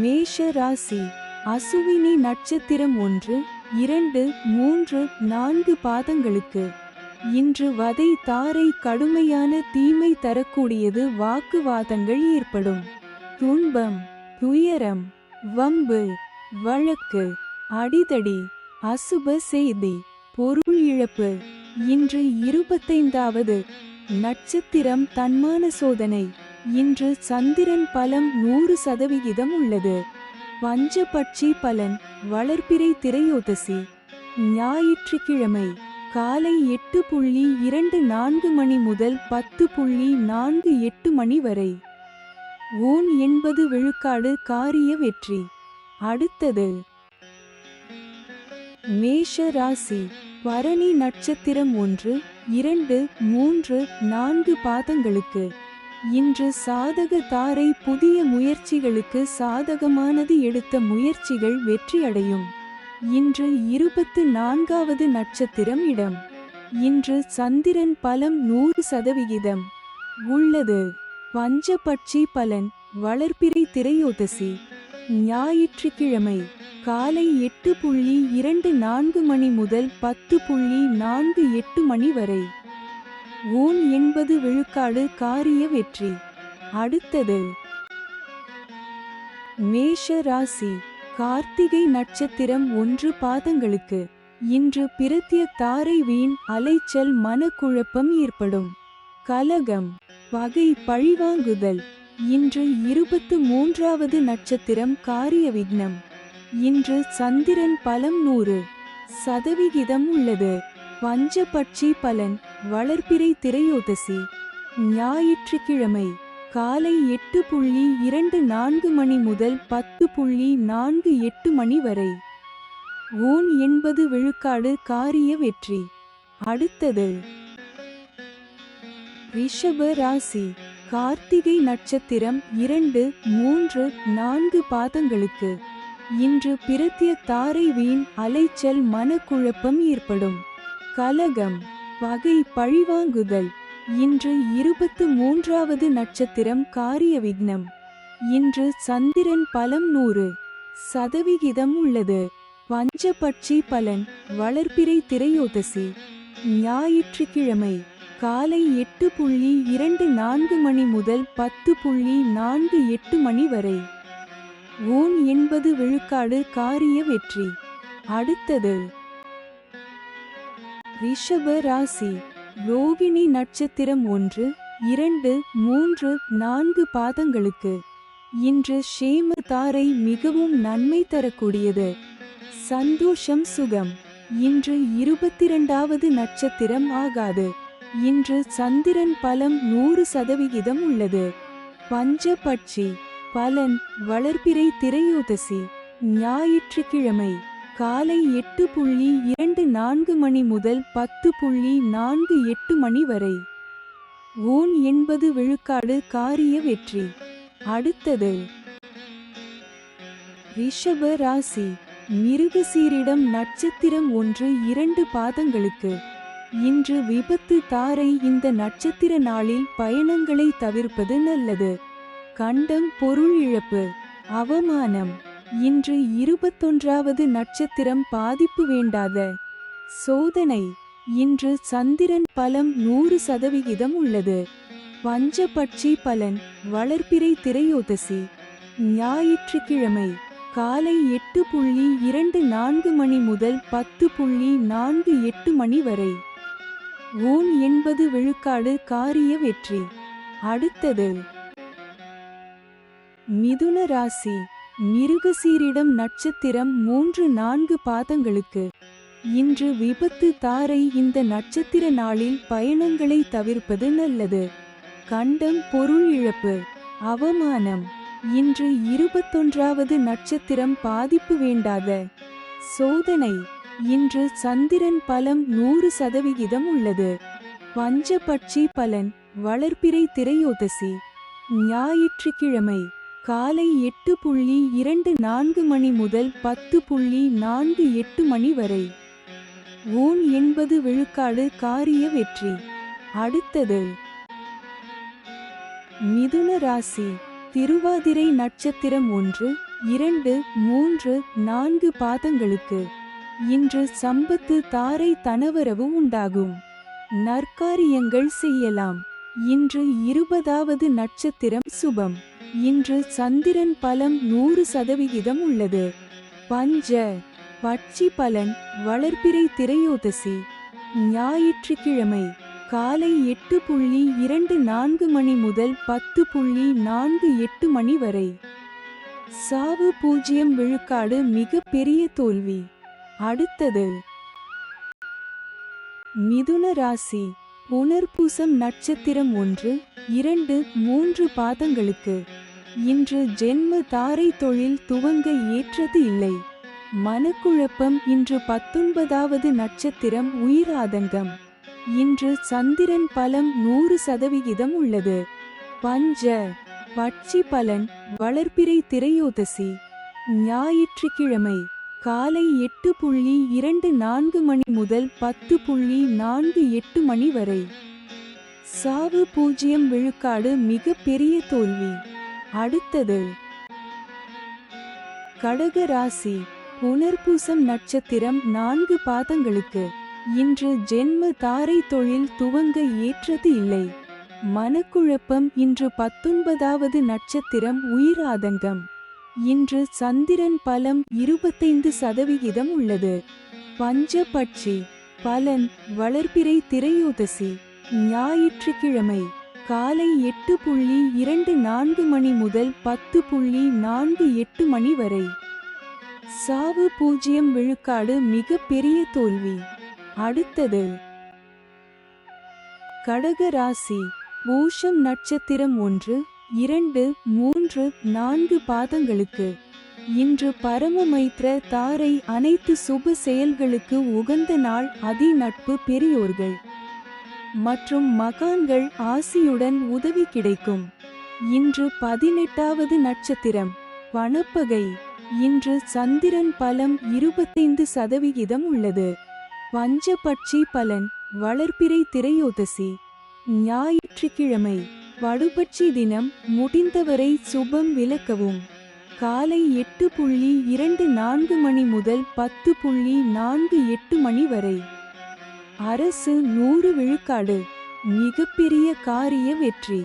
மேஷ ராசி. அசுவினி நட்சத்திரம் 1, 2, 3, 4 பாதங்களுக்கு இன்று வதை தாரை கடுமையான தீமை தரக்கூடியது. வாக்குவாதங்கள் ஏற்படும். துன்பம், துயரம், வம்பு, வழக்கு, அடிதடி, அசுப செய்தி, பொருள் இழப்பு. இன்று 25வது நட்சத்திரம் தன்மான சோதனை. இன்று சந்திரன் பலம் 100% உள்ளது. பஞ்சபட்சி பலன் வளர்பிறை திரையோதசி. ஞாயிற்றுக்கிழமை காலை 8:24 மணி முதல் 10:48 மணி வரை. ஓன் 80 விழுக்காடு காரிய வெற்றி. அடுத்தது மேஷ ராசி. பரணி நட்சத்திரம் 1, 2, 3, 4 பாதங்களுக்கு இன்று சாதக தாரை. புதிய முயற்சிகளுக்கு சாதகமானது. எடுத்த முயற்சிகள் வெற்றியடையும். இன்று 24வது நட்சத்திரம் இடம். இன்று சந்திரன் பலம் 100% உள்ளது. பஞ்சபட்சி பலன் வளர்பிறை திரையோதசி. ஞாயிற்றுக்கிழமை காலை 8:24 மணி முதல் 10:48 மணி வரை. ஓன் 80 விழுக்காடு காரிய வெற்றி. அடுத்தது மேஷ ராசி. கார்த்திகை நட்சத்திரம் 1 பாதங்களுக்கு இன்று பிரத்ய தாரை. வீண் அலைச்சல், மனக்குழப்பம் ஏற்படும். கலகம், பகை, பழிவாங்குதல். இன்று 23வது நட்சத்திரம் காரிய விக்னம். இன்று சந்திரன் பலம் 100% உள்ளது. பஞ்சபட்சி பலன் வளர்பிறை திரையோதசி. ஞாயிற்றுக்கிழமை காலை 8:24 மணி முதல் 10:48 மணி வரை. ஓன் 80 விழுக்காடு காரிய வெற்றி. அடுத்தது ரிஷப ராசி. கார்த்திகை நட்சத்திரம் 2, 3, 4 பாதங்களுக்கு இன்று பிரத்ய தாரை. வீண் அலைச்சல், மனக்குழப்பம் ஏற்படும். கலகம், பகை, பழிவாங்குதல். இன்று 23வது நட்சத்திரம் காரிய விக்னம். இன்று சந்திரன் பலம் 100% உள்ளது. பஞ்சபட்சி பலன் வளர்பிறை திரையோதசி. ஞாயிற்றுக்கிழமை காலை 8:24 மணி முதல் 10:48 மணி வரை. ஓன் 80 விழுக்காடு காரிய வெற்றி. அடுத்தது ரிஷப ராசி. ரோகிணி நட்சத்திரம் 1, 2, 3, 4 பாதங்களுக்கு இன்று ஷேம தாரை. மிகவும் நன்மை தரக்கூடியது. சந்தோஷம், சுகம். இன்று 22வது நட்சத்திரம் ஆகாது. இன்று சந்திரன் பலம் 100% உள்ளது. பஞ்சபட்சி பலன் வளர்பிறை திரையோதசி. ஞாயிற்றுக்கிழமை காலை 8:24 மணி முதல் 10:48 மணி வரை. ஓன் 80 விழுக்காடு காரிய வெற்றி. அடுத்தது ரிஷப ராசி. மிருகசீரிடம் நட்சத்திரம் 1, 2 பாதங்களுக்கு இன்று விபத்து தாரை. இந்த நட்சத்திர நாளில் பயணங்களை தவிர்ப்பது நல்லது. கண்டம், பொருள் இழப்பு, அவமானம். இன்று 21வது நட்சத்திரம் பாதிப்பு வேண்டாத சோதனை. இன்று சந்திரன் பலம் 100% உள்ளது. பஞ்சபட்சி பலன் வளர்பிறை திரையோதசி. ஞாயிற்றுக்கிழமை காலை 8:24 மணி முதல் 10:48 மணி வரை. ஓன் 80 விழுக்காடு காரிய வெற்றி. அடுத்தது மிதுன ராசி. மிருகசீரிடம் நட்சத்திரம் 3, 4 பாதங்களுக்கு இன்று விபத்து தாரை. இந்த நட்சத்திர நாளில் பயணங்களை தவிர்ப்பது நல்லது. கண்டம், பொருள் இழப்பு, அவமானம். இன்று 21வது நட்சத்திரம் பாதிப்பு வேண்டாத சோதனை. இன்று சந்திரன் பலம் 100% உள்ளது. பஞ்சபட்சி பலன் வளர்பிறை திரையோதசி. ஞாயிற்றுக்கிழமை காலை 8:24 மணி முதல் 10:48 மணி வரை. ஓன் 80 விழுக்காடு காரிய வெற்றி. அடுத்தது மிதுன ராசி திருவாதிரை நட்சத்திரம் 1, 2, 3, 4 பாதங்களுக்கு இன்று சம்பத்து தாரை தனவரவு உண்டாகும். நற்காரியங்கள் செய்யலாம். இன்று 20வது நட்சத்திரம் சுபம். இன்று சந்திரன் பலம் 100% உள்ளது. பஞ்ச பட்சி பலன் வளர்பிறை திரையோதசி. ஞாயிற்றுக்கிழமை காலை 8:24 மணி முதல் 10:48 மணி வரை. சாவு 0 விழுக்காடு மிக பெரிய தோல்வி. அடுத்தது மிதுன ராசி புனர்பூசம் நட்சத்திரம் 1, 2, 3 பாதங்களுக்கு இன்று ஜென்ம தாரை தொழில் துவங்க ஏற்றது இல்லை. மனக்குழப்பம். இன்று 19வது நட்சத்திரம் உயிராதங்கம். இன்று சந்திரன் பலம் 100% உள்ளது. பஞ்ச பட்சி பலன் வளர்பிறை திரையோதசி. ஞாயிற்றுக்கிழமை காலை 8:24 மணி முதல் 10:48 மணி வரை. சாவு 0 விழுக்காடு மிக பெரிய தோல்வி. அடுத்தது கடக ராசி புனர்பூசம் நட்சத்திரம் 4 பாதங்களுக்கு இன்று ஜென்ம தாரை தொழில் துவங்க ஏற்றது இல்லை. மனக்குழப்பம். இன்று 19வது நட்சத்திரம் உயிராதங்கம். இன்று சந்திரன் பலம் 25% உள்ளது. பஞ்சபட்சி பலன் வளர்பிறை திரையோதசி. ஞாயிற்றுக்கிழமை காலை 8:24 மணி முதல் 10:48 மணி வரை. சாவு 0 விழுக்காடு மிக பெரிய தோல்வி. அடுத்தது கடக ராசி பூஷம் நட்சத்திரம் 1, 2, 3, 4 பாதங்களுக்கு இன்று பரமமைத்ர தாரை அனைத்து சுப செயல்களுக்கு உகந்த நாள். அதி நட்பு பெரியோர்கள் மற்றும் மகான்கள் ஆசியுடன் உதவி கிடைக்கும். இன்று 18வது நட்சத்திரம் வனப்பகை. இன்று சந்திரன் பலம் 25% உள்ளது. பஞ்சபட்சி பலன் வளர்பிறை திரையோதசி. ஞாயிற்றுக்கிழமை வடுபட்சி தினம். முடிந்தவரை சுபம் விலக்கவும். காலை 8:24 மணி முதல் 10:48 மணி வரை. அரசு 100 விழுக்காடு மிகப்பெரிய காரிய வெற்றி.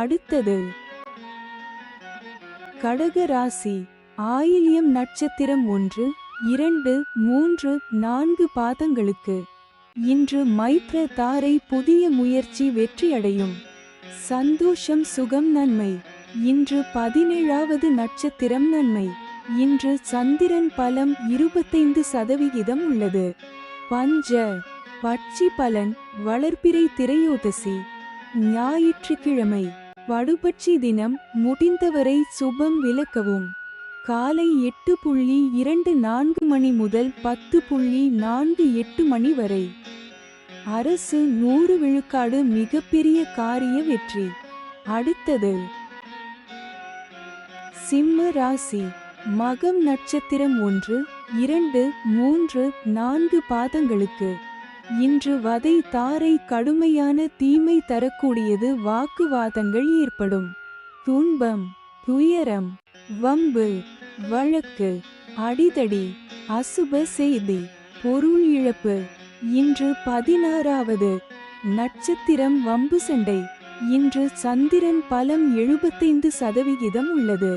அடுத்தது கடக ராசி ஆயில்யம் நட்சத்திரம் 1, 2, 3, 4 பாதங்களுக்கு இன்று மைத்ர தாரை புதிய முயற்சி வெற்றியடையும். சந்தோஷம் சுகம் நன்மை. இன்று 17வது நட்சத்திரம் நன்மை. இன்று சந்திரன் பலம் 25% உள்ளது. பஞ்ச பட்சி பலன் வளர்பிறை திரையோதசி. ஞாயிற்றுக்கிழமை வடுபட்சி தினம். முடிந்தவரை சுபம் விலக்கவும். காலை 8:24 மணி முதல் 10:48 மணி வரை. அரசு 100 விழுக்காடு மிகப்பெரிய காரிய வெற்றி. அடுத்தது சிம்ம ராசி மகம் நட்சத்திரம் 1, 2, 3, 4 பாதங்களுக்கு இன்று வதை தாரை கடுமையான தீமை தரக்கூடியது. வாக்குவாதங்கள் ஏற்படும். துன்பம் துயரம் வம்பு வழக்கு அடிதடி அசுப செய்தி பொருள் இழப்பு. இன்று 16வது நட்சத்திரம் வம்பு சண்டை. இன்று சந்திரன் பலம் 75% உள்ளது.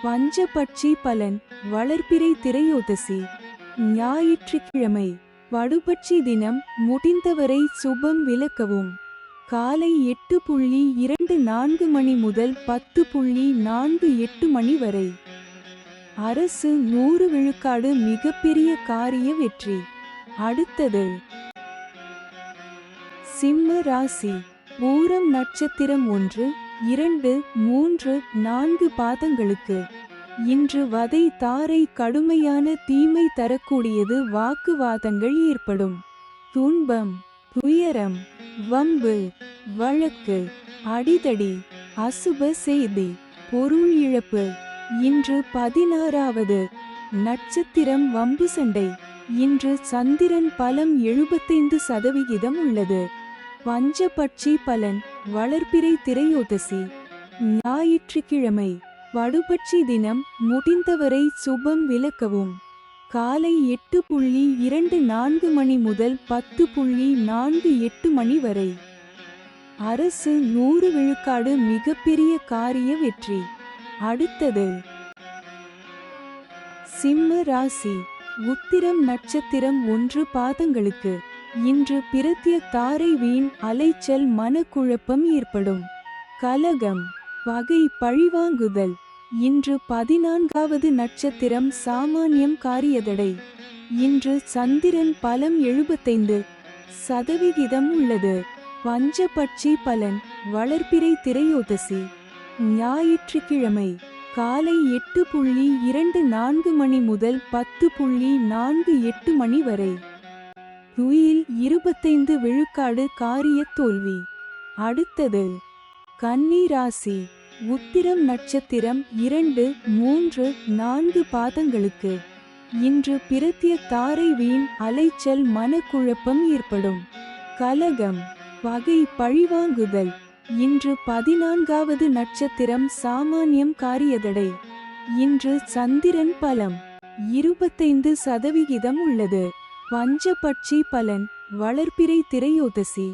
பஞ்சபட்சி பலன் வளர்பிறை திரையோதசி. ஞாயிற்றுக்கிழமை வடுபட்சி தினம். முடிந்தவரை சுபம் விலக்கவும். காலை 8:24 மணி முதல் 10:48 மணி வரை. அரசு 100 விழுக்காடு மிகப்பெரிய காரிய வெற்றி. அடுத்தது சிம்ம ராசி பூரம் நட்சத்திரம் 1, 2, 3, 4 பாதங்களுக்கு இன்று வதை தாரை கடுமையான தீமை தரக்கூடியது. வாக்குவாதங்கள் ஏற்படும். துன்பம் துயரம் வம்பு வழக்கு அடிதடி அசுப செய்தி பொருள் இழப்பு. இன்று 16வது நட்சத்திரம் வம்பு சண்டை. இன்று சந்திரன் பலம் 75% உள்ளது. பஞ்சபட்சி பலன் வளர்பிறை திரையோதசி. ஞாயிற்றுக்கிழமை வடுபட்சி தினம் முடிந்தவரை சுபம் விளக்கவும். காலை 8:24 மணி முதல் 10:48 மணி வரை. அரசு 100 விழுக்காடு மிகப்பெரிய காரிய வெற்றி. அடுத்தது சிம்ம ராசி. உத்திரம் நட்சத்திரம் 1 பாதங்களுக்கு. இன்று பிரத்ய தாரை வீண் அலைச்சல் மனக்குழப்பம் ஏற்படும். கலகம் வகை பழிவாங்குதல். இன்று 14வது நட்சத்திரம் சாமானியம் காரியதடை. இன்று சந்திரன் பலம் 75% உள்ளது. பஞ்சபட்சி பலன் வளர்பிறை திரையோதசி. ஞாயிற்றுக்கிழமை காலை 8:24 மணி முதல் 10:48 மணி வரை. துயில் 25 விழுக்காடு காரிய தோல்வி. அடுத்தது கன்னி ராசி. உத்திரம் நட்சத்திரம் 2, 3, 4 பாதங்களுக்கு. இன்று பிரத்ய தாரை வீண் அலைச்சல் மனக்குழப்பம் ஏற்படும். கலகம் வகை பழிவாங்குதல். இன்று 14வது நட்சத்திரம் சாமானியம் காரியதடை. இன்று சந்திரன் பலம் 25% உள்ளது. பஞ்சபட்சி பலன் வளர்பிறை திரையோதசி.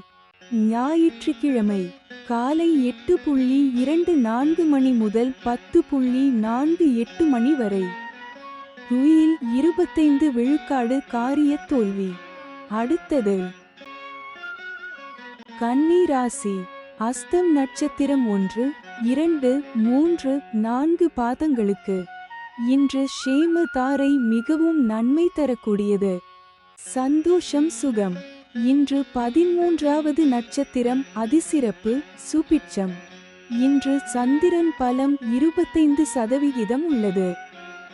ஞாயிற்றுக்கிழமை காலை 8:24 மணி முதல் 10:48 மணி வரை. துயில் 25 விழுக்காடு காரிய தோல்வி. அடுத்தது கன்னி ராசி. அஸ்தம் நட்சத்திரம் 1, 2, 3, 4 பாதங்களுக்கு. இன்று ஷேம தாரை மிகவும் நன்மை தரக்கூடியது. சந்தோஷம் சுகம். இன்று 13வது நட்சத்திரம் அதிசிறப்பு சுபிட்சம். இன்று சந்திரன் பலம் 25% உள்ளது.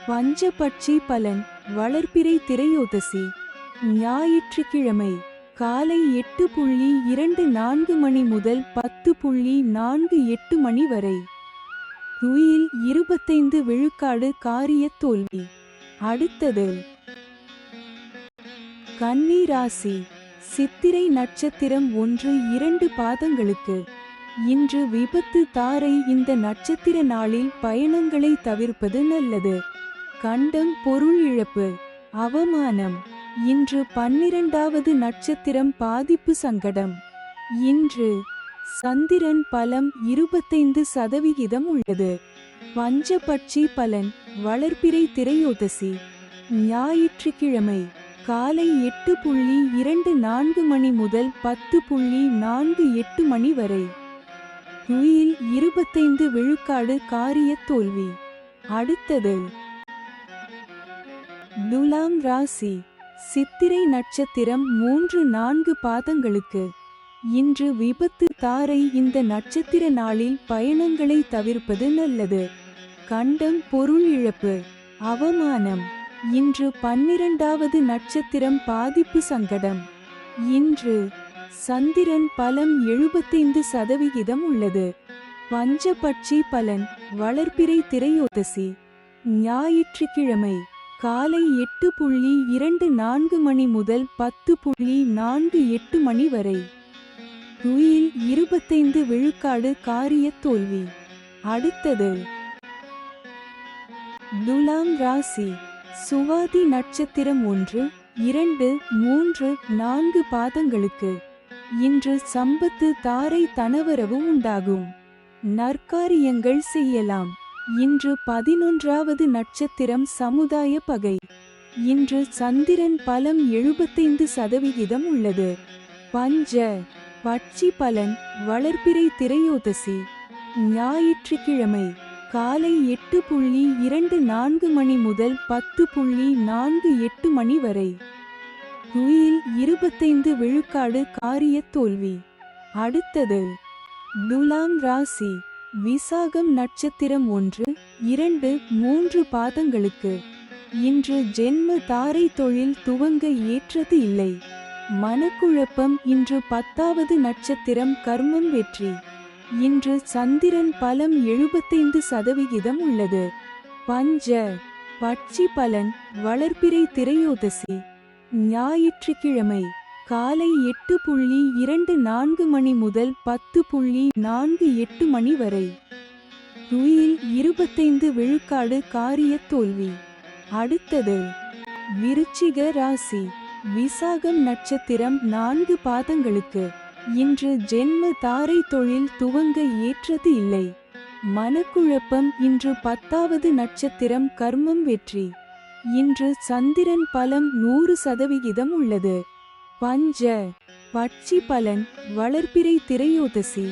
பஞ்சபட்சி பலன் வளர்பிறை திரையோதசி. ஞாயிற்றுக்கிழமை காலை 8:24 மணி முதல் 10:48 மணி வரை. துயில் 25 விழுக்காடு காரிய தோல்வி. அடுத்தது கன்னி ராசி. சித்திரை நட்சத்திரம் 1, 2 பாதங்களுக்கு. இன்று விபத்து தாரை. இந்த நட்சத்திர நாளில் பயணங்களை தவிர்ப்பது நல்லது. கண்டம் பொருள் இழப்பு அவமானம். இன்று 12வது நட்சத்திரம் பாதிப்பு சங்கடம். இன்று சந்திரன் பலம் 25% உள்ளது. பஞ்சபட்சி பலன் வளர்பிறை திரையோதசி. ஞாயிற்றுக்கிழமை காலை 8:24 மணி முதல் 10:48 மணி வரை. துயில் 25 விழுக்காடு காரிய தோல்வி. அடுத்தது துலாம் ராசி. சித்திரை நட்சத்திரம் 3, 4 பாதங்களுக்கு. இன்று விபத்து தாரை. இந்த நட்சத்திர நாளில் பயணங்களை தவிர்ப்பது நல்லது. கண்டம் பொருள் இழப்பு அவமானம். இன்று 12வது நட்சத்திரம் பாதிப்பு சங்கடம். இன்று சந்திரன் பலம் 75% உள்ளது. பஞ்சபட்சி பலன் வளர்பிறை திரையோதசி. ஞாயிற்றுக்கிழமை காலை 8:24 மணி முதல் 10:48 மணி வரை. துயில் 25 விழுக்காடு காரிய தோல்வி. அடுத்தது துலாம் ராசி. சுவாதி நட்சத்திரம் 1, 2, 3, 4 பாதங்களுக்கு. இன்று சம்பத்து தாரை தனவரவு உண்டாகும். நற்காரியங்கள் செய்யலாம். இன்று 11வது நட்சத்திரம் சமுதாய பகை. இன்று சந்திரன் பலம் 75% உள்ளது. பஞ்ச பட்சி பலன் வளர்பிறை திரையோதசி. ஞாயிற்றுக்கிழமை காலை 8:24 மணி முதல் 10:48 மணி வரை. துயில் 25 விழுக்காடு காரிய தோல்வி. அடுத்தது துலாம் ராசி. விசாகம் நட்சத்திரம் 1, 2, 3 பாதங்களுக்கு. இன்று ஜென்ம தாரை. தொழில் துவங்க ஏற்றது இல்லை. மனக்குழப்பம். இன்று 10வது நட்சத்திரம் கர்மம் வெற்றி. இன்று சந்திரன் பலம் 75% உள்ளது. பஞ்ச பட்சி பலன் வளர்பிறை திரையோதசி. ஞாயிற்றுக்கிழமை காலை 8:24 மணி முதல் 10:48 மணி வரை. துயில் 25 விழுக்காடு காரிய தோல்வி. அடுத்தது விருச்சிக ராசி. விசாகம் நட்சத்திரம் 4 பாதங்களுக்கு. இன்று ஜென்ம தாரை தொழில் துவங்க ஏற்றது இல்லை. மனக்குழப்பம். இன்று 10வது நட்சத்திரம் கர்மம் வெற்றி. இன்று சந்திரன் பலம் 100% உள்ளது. பஞ்ச பட்சி பலன் வளர்பிறை திரையோதசி.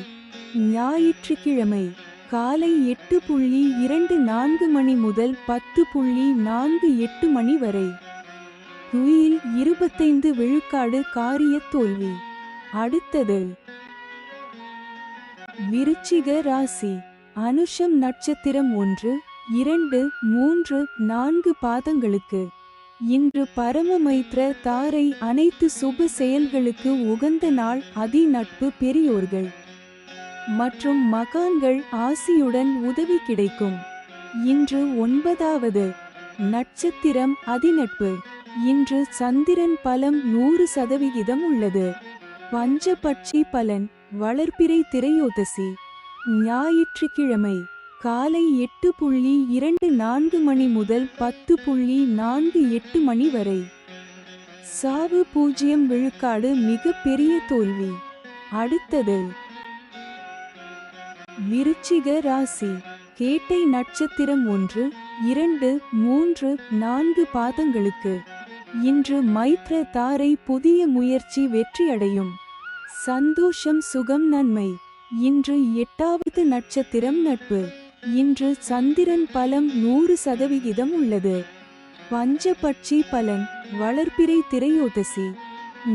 ஞாயிற்றுக்கிழமை காலை 8:24 மணி முதல் 10:48 மணி வரை. துயில் 25 விழுக்காடு காரிய தோல்வி. அடுத்தது விருச்சிக ராசி. அனுஷம் நட்சத்திரம் 1, 2, 3, 4 பாதங்களுக்கு. இன்று பரமமைத்ர தாரை அனைத்து சுப செயல்களுக்கு உகந்த நாள். அதி நட்பு பெரியோர்கள் மற்றும் மகான்கள் ஆசியுடன் உதவி கிடைக்கும். இன்று 9வது நட்சத்திரம் அதிநட்பு. இன்று சந்திரன் பலம் 100% உள்ளது. பஞ்சபட்சி பலன் வளர்பிறை திரையோதசி. ஞாயிற்றுக்கிழமை காலை 8:24 மணி முதல் 10:48 மணி வரை. சாவு 0 விழுக்காடு மிக பெரிய தோல்வி. அடுத்தது விருச்சிக ராசி. கேட்டை நட்சத்திரம் 1, 2, 3, 4 பாதங்களுக்கு. இன்று மைத்ர தாரை புதிய முயற்சி வெற்றியடையும். சந்தோஷம் சுகம் நன்மை. இன்று 8வது நட்சத்திரம் நட்பு. இன்று சந்திரன் பலம் 100% உள்ளது. பஞ்சபட்சி பலன் வளர்பிறை திரையோதசி.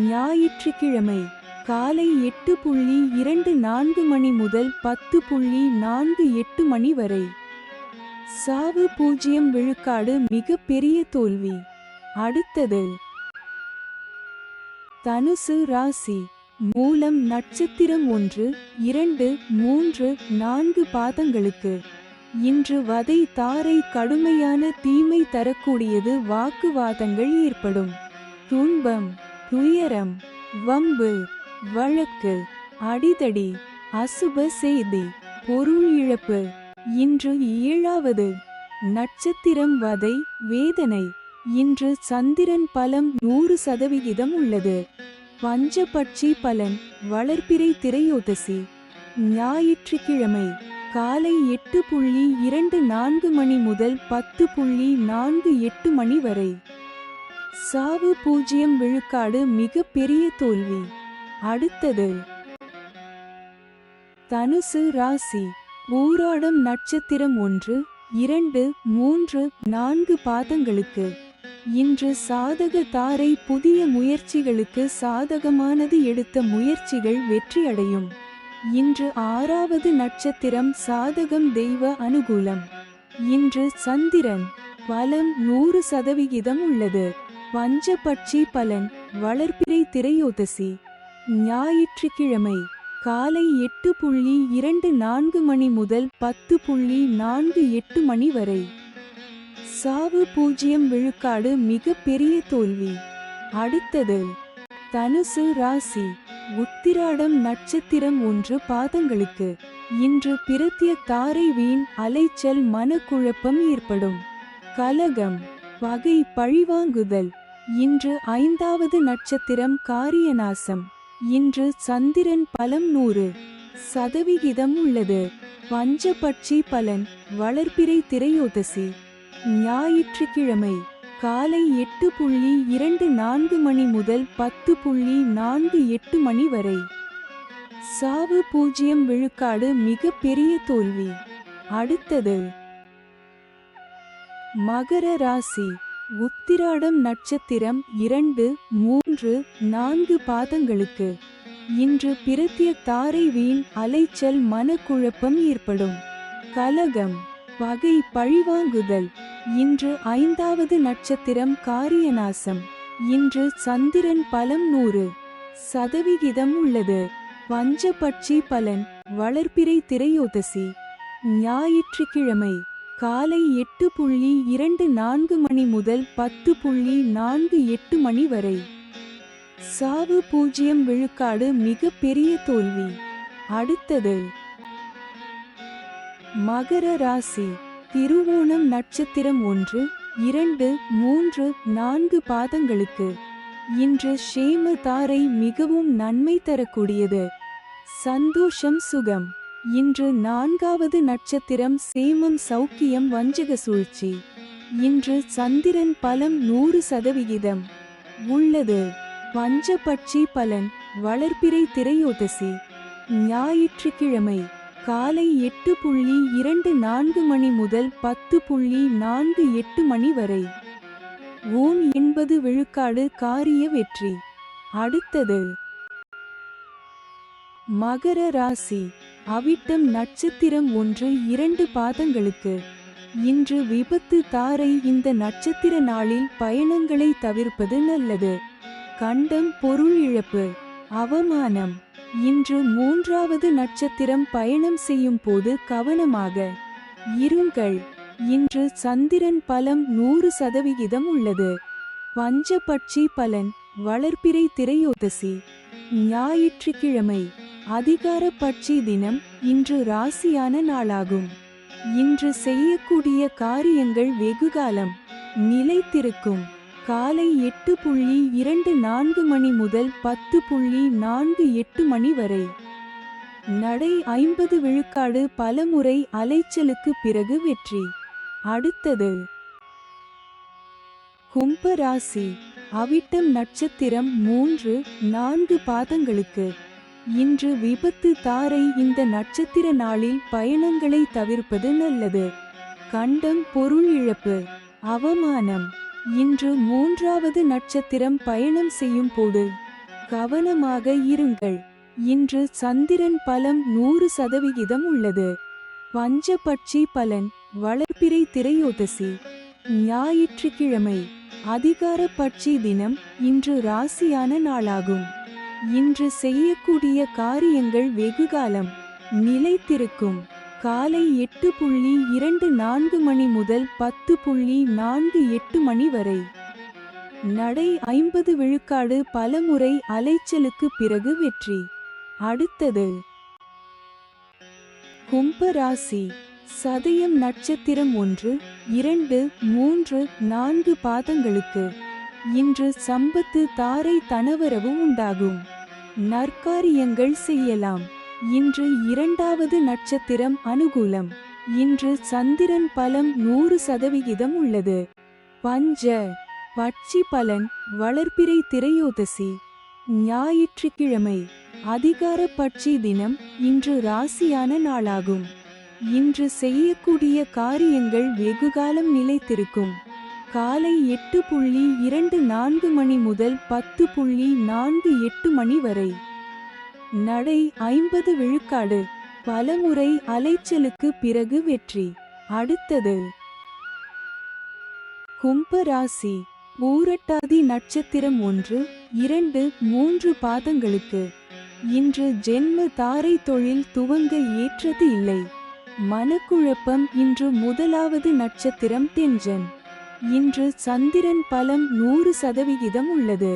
ஞாயிற்றுக்கிழமை காலை 8:24 மணி முதல் 10:48 மணி வரை. சாவு 0 விழுக்காடு மிக பெரிய தோல்வி. அடுத்தது தனுசு ராசி. மூலம் நட்சத்திரம் 1, 2, 3, 4 பாதங்களுக்கு. இன்று வதை தாரை கடுமையான தீமை தரக்கூடியது. வாக்குவாதங்கள் ஏற்படும். துன்பம் துயரம் வம்பு வழக்கு அடிதடி அசுப செய்தி பொருள் இழப்பு. இன்று 7வது நட்சத்திரம் வதை வேதனை. இன்று சந்திரன் பலம் 100% உள்ளது. பஞ்சபட்சி பலன் வளர்பிறை திரையோதசி. ஞாயிற்றுக்கிழமை காலை 8:24 மணி முதல் 10:48 மணி வரை. சாவு 0 விழுக்காடு மிக பெரிய தோல்வி. அடுத்தது தனுசு ராசி. பூராடம் நட்சத்திரம் 1, 2, 3, 4 பாதங்களுக்கு. இன்று சாதக தாரை புதிய முயற்சிகளுக்கு சாதகமானது. எடுத்த முயற்சிகள் வெற்றியடையும். இன்று 6வது நட்சத்திரம் சாதகம் தெய்வ அனுகூலம். இன்று சந்திரன் பலம் 100% உள்ளது. பஞ்சபட்சி பலன் வளர்பிறை திரையோதசி. ஞாயிற்றுக்கிழமை காலை 8:24 மணி முதல் 10:48 மணி வரை. சாவு 0 விழுக்காடு மிக பெரிய தோல்வி. அடுத்தது தனுசு ராசி. உத்திராடம் நட்சத்திரம் 1 பாதங்களுக்கு. இன்று பிரத்ய தாரை வீண் அலைச்சல் மனக்குழப்பம் ஏற்படும். கலகம் பகை பழிவாங்குதல். இன்று 5வது நட்சத்திரம் காரியநாசம். இன்று சந்திரன் பலம் 100% உள்ளது. பஞ்சபட்சி பலன் வளர்பிறை திரையோதசி. ஞாயிற்றுக்கிழமை காலை 8:24 மணி முதல் 10:48 மணி வரை. சாவு 0 விழுக்காடு மிக பெரிய தோல்வி. அடுத்தது மகர ராசி. உத்திராடம் நட்சத்திரம் 2, 3, 4 பாதங்களுக்கு. இன்று பிரத்ய தாரை வீண் அலைச்சல் மனக்குழப்பம் ஏற்படும். கலகம் பகை பழிவாங்குதல். இன்று 5வது நட்சத்திரம் காரியநாசம். இன்று சந்திரன் பலம் 100% உள்ளது. பஞ்சபட்சி பலன் வளர்பிறை திரையோதசி. ஞாயிற்றுக்கிழமை காலை 8:24 மணி முதல் 10:48 மணி வரை. சாவு 0 விழுக்காடு மிக பெரிய தோல்வி. அடுத்தது மகர ராசி திருவோணம் நட்சத்திரம் 1, 2, 3, 4 பாதங்களுக்கு இன்று ஷேம தாரை மிகவும் நன்மை தரக்கூடியது. சந்தோஷம் சுகம். இன்று 4வது நட்சத்திரம் சேமம் சௌக்கியம் வஞ்சக சூழ்ச்சி. இன்று சந்திரன் பலம் 100% உள்ளது. பஞ்சபட்சி பலன் வளர்பிறை திரையோதசி. ஞாயிற்றுக்கிழமை காலை 8:24 மணி முதல் 10:48 மணி வரை. ஓம் 80 விழுக்காடு காரிய வெற்றி. அடுத்தது மகர ராசி அவிட்டம் நட்சத்திரம் 1, 2 பாதங்களுக்கு இன்று விபத்து தாரை. இந்த நட்சத்திர நாளில் பயணங்களை தவிர்ப்பது நல்லது. கண்டம் பொருள் இழப்பு அவமானம். இன்று 3வது நட்சத்திரம் பயணம் செய்யும் போது கவனமாக இருங்கள். இன்று சந்திரன் பலம் 100% உள்ளது. பஞ்சபட்சி பலன் வளர்பிறை திரையோதசி. ஞாயிற்றுக்கிழமை அதிகார பட்சி தினம். இன்று ராசியான நாளாகும். இன்று செய்யக்கூடிய காரியங்கள் வெகுகாலம் நிலைத்திருக்கும். காலை 8:24 மணி முதல் 10:48 மணி வரை. நடை 50 விழுக்காடு பலமுறை அலைச்சலுக்கு பிறகு வெற்றி. அடுத்தது கும்ப ராசி அவிட்டம் நட்சத்திரம் 3, 4 பாதங்களுக்கு இன்று விபத்து தாரை. இந்த நட்சத்திர நாளில் பயணங்களை தவிர்ப்பது நல்லது. கண்டம் பொருள் இழப்பு அவமானம். இன்று 3வது நட்சத்திரம் பயணம் செய்யும் போது கவனமாக இருங்கள். இன்று சந்திரன் பலம் 100% உள்ளது. பஞ்சபட்சி பலன் வளர்பிறை திரையோதசி. ஞாயிற்றுக்கிழமை அதிகார பட்சி தினம். இன்று ராசியான நாளாகும். இன்று செய்யக்கூடிய காரியங்கள் வெகுகாலம் நிலைத்திருக்கும். காலை 8:24 மணி முதல் 10:48 மணி வரை. நடை 50 விழுக்காடு பலமுறை அலைச்சலுக்கு பிறகு வெற்றி. அடுத்தது கும்ப ராசி சதயம் நட்சத்திரம் 1, 2, 3, 4 பாதங்களுக்கு இன்று சம்பத்து தாரை தனவரவு உண்டாகும். நற்காரியங்கள் செய்யலாம். இன்று 2வது நட்சத்திரம் அனுகூலம். இன்று சந்திரன் பலம் 100% உள்ளது. பஞ்ச பட்சி பலன் வளர்பிறை திரையோதசி. ஞாயிற்றுக்கிழமை அதிகார பட்சி தினம். இன்று ராசியான நாளாகும். இன்று செய்யக்கூடிய காரியங்கள் வெகுகாலம் நிலைத்திருக்கும். காலை 8:24 மணி முதல் 10:48 மணி வரை. நடை 50 விழுக்காடு பலமுறை அலைச்சலுக்கு பிறகு வெற்றி. அடுத்தது கும்ப ராசி பூரட்டாதி நட்சத்திரம் 1, 2, 3 பாதங்களுக்கு இன்று ஜென்ம தாரை தொழில் துவங்க ஏற்றது இல்லை. மனக்குழப்பம். இன்று 1வது நட்சத்திரம் தெஞ்சன். இன்று சந்திரன் பலம் 100% உள்ளது.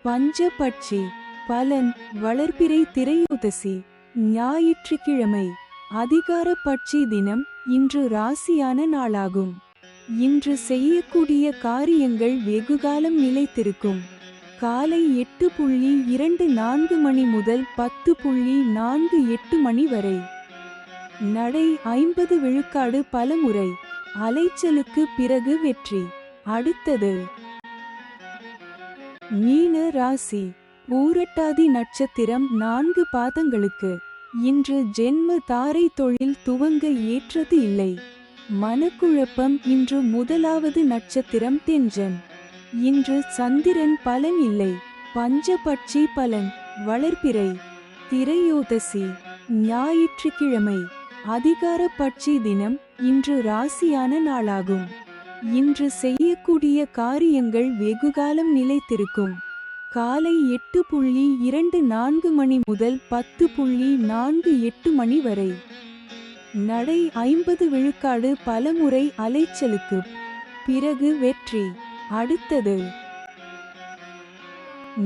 பஞ்சபட்சி பலன் வளர்பிறை திரையோதசி. ஞாயிற்றுக்கிழமை அதிகார பட்சி தினம். இன்று ராசியான நாளாகும். இன்று செய்யக்கூடிய காரியங்கள் வெகுகாலம் நிலைத்திருக்கும். காலை 8:24 மணி முதல் 10:48 மணி வரை. நடை 50 விழுக்காடு பலமுறை அலைச்சலுக்கு பிறகு வெற்றி. அடுத்தது மீன ராசி பூரட்டாதி நட்சத்திரம் 4 பாதங்களுக்கு இன்று ஜென்ம தாரை தொழில் துவங்க ஏற்றது இல்லை. மனக்குழப்பம். இன்று 1வது நட்சத்திரம் தெஞ்சன். இன்று சந்திரன் பலன் இல்லை. பஞ்சபட்சி பலன் வளர்பிறை திரையோதசி. ஞாயிற்றுக்கிழமை அதிகார பட்சி தினம். இன்று ராசியான நாளாகும். இன்று செய்யக்கூடிய காரியங்கள் வெகுகாலம் நிலைத்திருக்கும். காலை 8:24 மணி முதல் 10:48 மணி வரை. நடை 50 விழுக்காடு பலமுறை அலைச்சலுக்கு பிறகு வெற்றி. அடுத்தது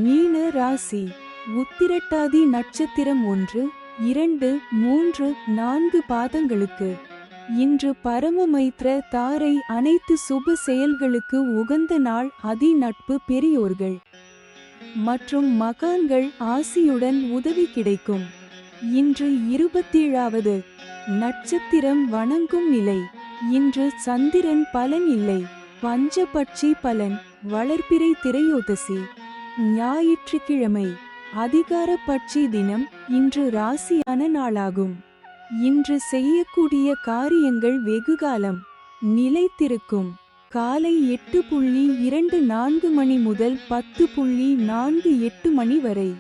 மீன ராசி உத்திரட்டாதி நட்சத்திரம் 1, 2, 3, 4 பாதங்களுக்கு இன்று பரமமைத்ர தாரை அனைத்து சுப செயல்களுக்கு உகந்த நாள். அதி நட்பு பெரியோர்கள் மற்றும் மகான்கள் ஆசியுடன் உதவி கிடைக்கும். இன்று 27வது நட்சத்திரம் வணங்கும் நிலை. இன்று சந்திரன் பலன் இல்லை. பஞ்சபட்சி பலன் வளர்பிறை திரையோதசி. ஞாயிற்றுக்கிழமை அதிகார பட்சி தினம். இன்று ராசியான நாளாகும். இன்று செய்யக்கூடிய காரியங்கள் வெகுகாலம் நிலைத்திருக்கும். காலை 8:24 மணி முதல் 10:48 மணி வரை.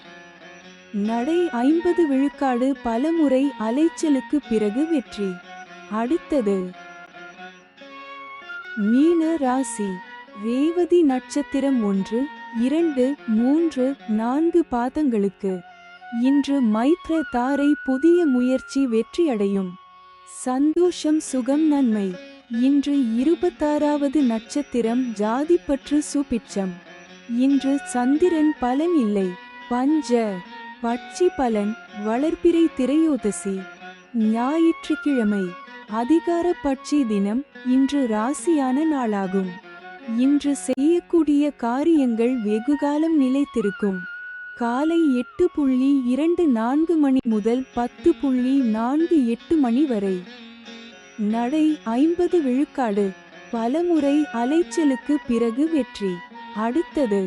நடை 50 விழுக்காடு. பலமுறை அலைச்சலுக்கு பிறகு வெற்றி. அடுத்தது மீன ராசி. ரேவதி நட்சத்திரம் 1, 2, 3, 4 பாதங்களுக்கு. இன்று மைத்ர தாரை புதிய முயற்சி வெற்றியடையும். சந்தோஷம் சுகம் நன்மை. இன்று 26வது நட்சத்திரம் ஜாதிப்பற்று சுபிட்சம். இன்று சந்திரன் பலன் இல்லை. பஞ்ச பட்சி பலன் வளர்பிறை திரையோதசி. ஞாயிற்றுக்கிழமை அதிகார பட்சி தினம். இன்று ராசியான நாளாகும். இன்று செய்யக்கூடிய காரியங்கள் வெகுகாலம் நிலைத்திருக்கும். காலை 8:24 மணி முதல் 10:48 மணி வரை. நடை 50 விழுக்காடு. பலமுறை அலைச்சலுக்கு பிறகு வெற்றி. அடுத்தது